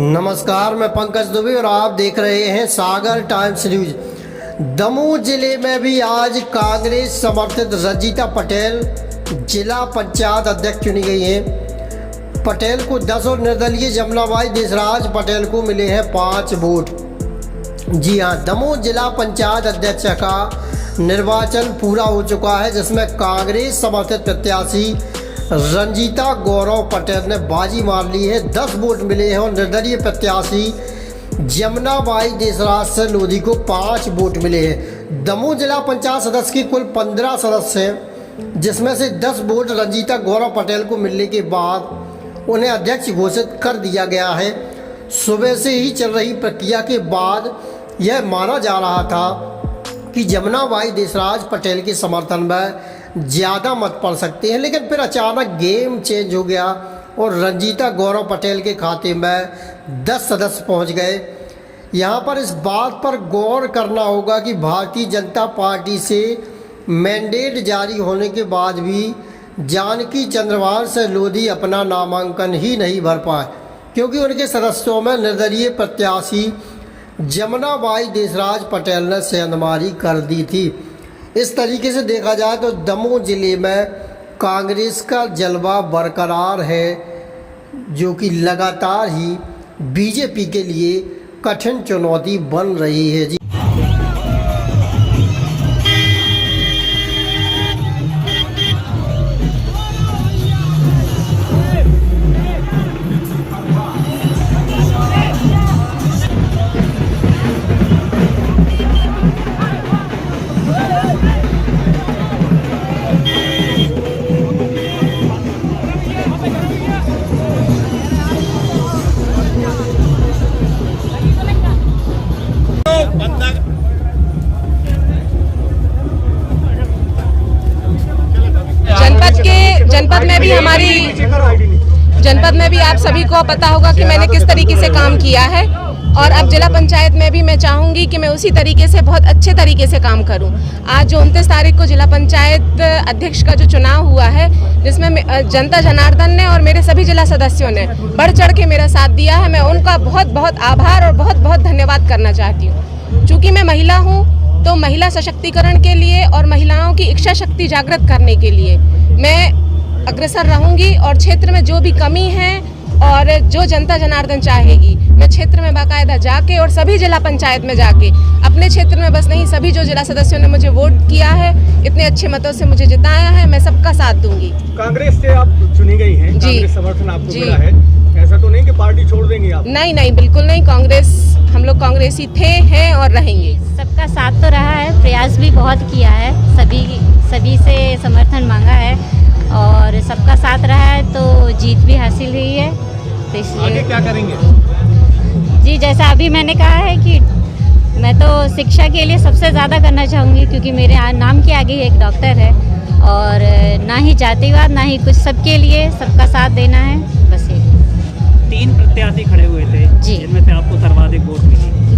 नमस्कार, मैं पंकज दुबे और आप देख रहे हैं सागर टाइम्स न्यूज। दमोह जिले में भी आज कांग्रेस समर्थित रंजीता पटेल जिला पंचायत अध्यक्ष चुनी गई हैं। पटेल को 10 और निर्दलीय जमुनाबाई देसराज पटेल को मिले हैं 5 वोट। जी हां, दमोह जिला पंचायत अध्यक्ष का निर्वाचन पूरा हो चुका है, जिसमें कांग्रेस समर्थित प्रत्याशी रंजीता गौरव पटेल ने बाजी मार ली है। 10 वोट मिले हैं और निर्दलीय प्रत्याशी जमुनाबाई देसराज से लोधी को 5 वोट मिले हैं। दमोह जिला पंचायत सदस्य के कुल 15 सदस्य हैं, जिसमें से 10 वोट रंजीता गौरव पटेल को मिलने के बाद उन्हें अध्यक्ष घोषित कर दिया गया है। सुबह से ही चल रही प्रक्रिया के बाद यह माना जा रहा था कि जमुनाबाई देसराज पटेल के समर्थन में ज़्यादा मत पड़ सकते हैं, लेकिन फिर अचानक गेम चेंज हो गया और रंजीता गौरव पटेल के खाते में 10 सदस्य पहुंच गए। यहां पर इस बात पर गौर करना होगा कि भारतीय जनता पार्टी से मैंडेट जारी होने के बाद भी जानकी चंद्रवाल से लोधी अपना नामांकन ही नहीं भर पाए, क्योंकि उनके सदस्यों में निर्दलीय प्रत्याशी जमुनाबाई देसराज पटेल ने सेंधमारी कर दी थी। इस तरीके से देखा जाए तो दमोह जिले में कांग्रेस का जलवा बरकरार है, जो कि लगातार ही बीजेपी के लिए कठिन चुनौती बन रही है। जी जनपद में भी आप सभी को पता होगा कि मैंने किस तरीके से काम किया है, और अब जिला पंचायत में भी मैं चाहूँगी कि मैं उसी तरीके से बहुत अच्छे तरीके से काम करूँ। आज जो 29 तारीख को जिला पंचायत अध्यक्ष का जो चुनाव हुआ है, जिसमें जनता जनार्दन ने और मेरे सभी जिला सदस्यों ने बढ़ चढ़ के मेरा साथ दिया है, मैं उनका बहुत बहुत आभार और बहुत बहुत धन्यवाद करना चाहती हूँ। चूँकि मैं महिला हूँ तो महिला सशक्तिकरण के लिए और महिलाओं की इच्छा शक्ति जागृत करने के लिए मैं अग्रसर रहूंगी, और क्षेत्र में जो भी कमी है और जो जनता जनार्दन चाहेगी, मैं क्षेत्र में बाकायदा जाके और सभी जिला पंचायत में जाके अपने क्षेत्र में बस नहीं, सभी जो जिला सदस्यों ने मुझे वोट किया है, इतने अच्छे मतों से मुझे जिताया है, मैं सबका साथ दूंगी। कांग्रेस से आप चुनी गई हैं, कांग्रेस समर्थन आपको मिला है, ऐसा तो नहीं कि पार्टी छोड़ देंगी आप? नहीं, बिल्कुल नहीं। कांग्रेस, हम लोग कांग्रेसी थे, हैं और रहेंगे। सबका साथ तो रहा है, प्रयास भी बहुत किया है, सभी से समर्थन मांगा है और सबका साथ रहा है, तो जीत भी हासिल हुई है। तो इसलिए आगे क्या करेंगे? जी, जैसा अभी मैंने कहा है कि मैं तो शिक्षा के लिए सबसे ज़्यादा करना चाहूँगी, क्योंकि मेरे नाम के आगे एक डॉक्टर है, और ना ही जातिवाद ना ही कुछ, सबके लिए सबका साथ देना है, बस ये। 3 प्रत्याशी खड़े हुए थे जी, जिनमें से आपको सर्वाधिक वोट मिली।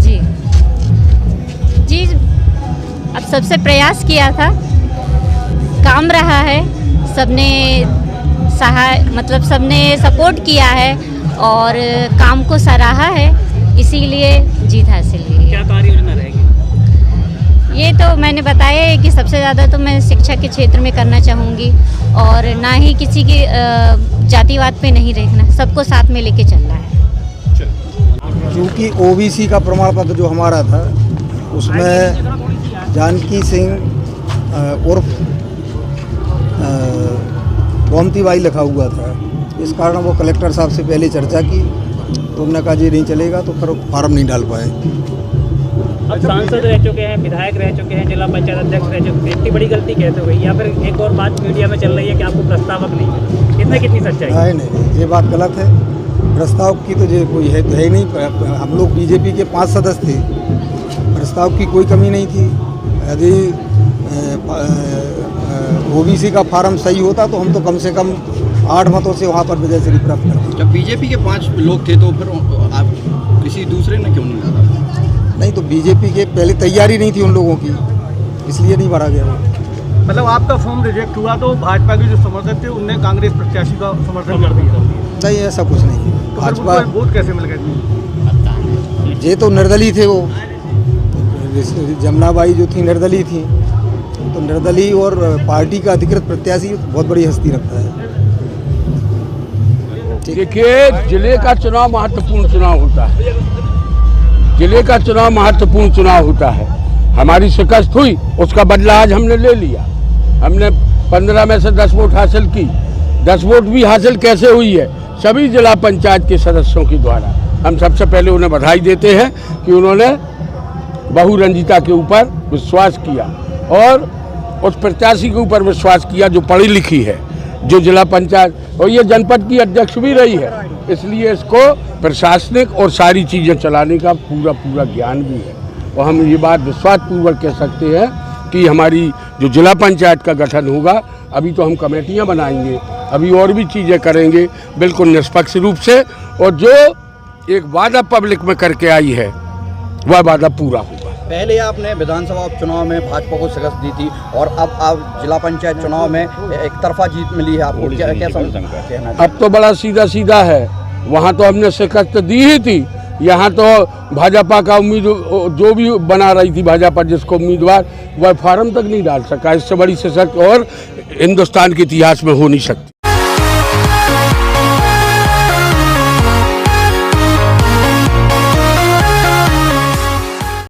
जी, अब सबसे प्रयास किया था, काम रहा है, सबने सबने सपोर्ट किया है और काम को सराहा है, इसीलिए जीत हासिल हुई है। क्या कार्य योजना रहेगी? ये तो मैंने बताया है कि सबसे ज़्यादा तो मैं शिक्षा के क्षेत्र में करना चाहूँगी, और ना ही किसी की जातिवाद पे नहीं देखना, सबको साथ में लेके चलना है। क्योंकि ओबीसी का प्रमाण पत्र जो हमारा था, उसमें जानकी सिंह उर्फ गोमती बाई लिखा हुआ था। इस कारण वो कलेक्टर साहब से पहले चर्चा की, तो उन्होंने कहा ये नहीं चलेगा, तो फिर फॉर्म नहीं डाल पाए। अब सांसद रह चुके हैं, विधायक रह चुके हैं, जिला पंचायत अध्यक्ष रह चुके हैं, इतनी बड़ी गलती कैसे हुई? या फिर एक और बात मीडिया में चल रही है कि आपको प्रस्तावक नहीं है, इसमें कितनी सच्चाई? नहीं, ये बात गलत है। प्रस्ताव की तो ये कोई है ही नहीं। हम लोग बीजेपी के 5 सदस्य थे, प्रस्ताव की कोई कमी नहीं थी। यदि ओबीसी का फार्म सही होता तो हम तो कम से कम 8 मतों से वहाँ पर विजय श्री प्राप्त करते। जब बीजेपी के 5 लोग थे तो फिर आप किसी दूसरे ने क्यों नहीं डाला? नहीं तो बीजेपी के पहले तैयारी नहीं थी उन लोगों की, इसलिए नहीं भरा गया वो। मतलब आपका फॉर्म रिजेक्ट हुआ तो भाजपा के जो समर्थक थे उनने कांग्रेस प्रत्याशी का समर्थन कर दिया, नहीं ऐसा कुछ नहीं। तो भाजपा फिर वोट कैसे मिल गए? ये तो निर्दलीय थे वो, जमुनाबाई जो थी निर्दलीय थी, तो निर्दलीय और पार्टी का अधिकृत प्रत्याशी बहुत बड़ी हस्ती रखता है। देखिए, जिले का चुनाव महत्वपूर्ण चुनाव होता है, जिले का चुनाव महत्वपूर्ण चुनाव होता है। हमारी शिकस्त हुई, उसका बदला आज हमने ले लिया। हमने 15 में से 10 वोट हासिल की। 10 वोट भी हासिल कैसे हुई है? सभी जिला पंचायत के सदस्यों के द्वारा। हम सबसे पहले उन्हें बधाई देते हैं कि उन्होंने बहु रंजिता के ऊपर विश्वास किया और उस प्रत्याशी के ऊपर विश्वास किया जो पढ़ी लिखी है, जो जिला पंचायत और ये जनपद की अध्यक्ष भी रही है, इसलिए इसको प्रशासनिक और सारी चीज़ें चलाने का पूरा ज्ञान भी है। और हम ये बात विश्वास पूर्वक कह सकते हैं कि हमारी जो जिला पंचायत का गठन होगा, अभी तो हम कमेटियां बनाएंगे, अभी और भी चीज़ें करेंगे बिल्कुल निष्पक्ष रूप से, और जो एक वादा पब्लिक में करके आई है वह वादा पूरा होगा। पहले आपने विधानसभा उपचुनाव में भाजपा को शिकस्त दी थी और अब आप जिला पंचायत चुनाव में एक तरफा जीत मिली है, आपको क्या कहना? अब तो बड़ा सीधा है, वहाँ तो हमने शिकस्त दी ही थी, यहाँ तो भाजपा का उम्मीद जो भी बना रही थी भाजपा जिसको उम्मीदवार, वह फार्म तक नहीं डाल सका। इससे बड़ी शिकस्त और हिंदुस्तान के इतिहास में हो नहीं सकती।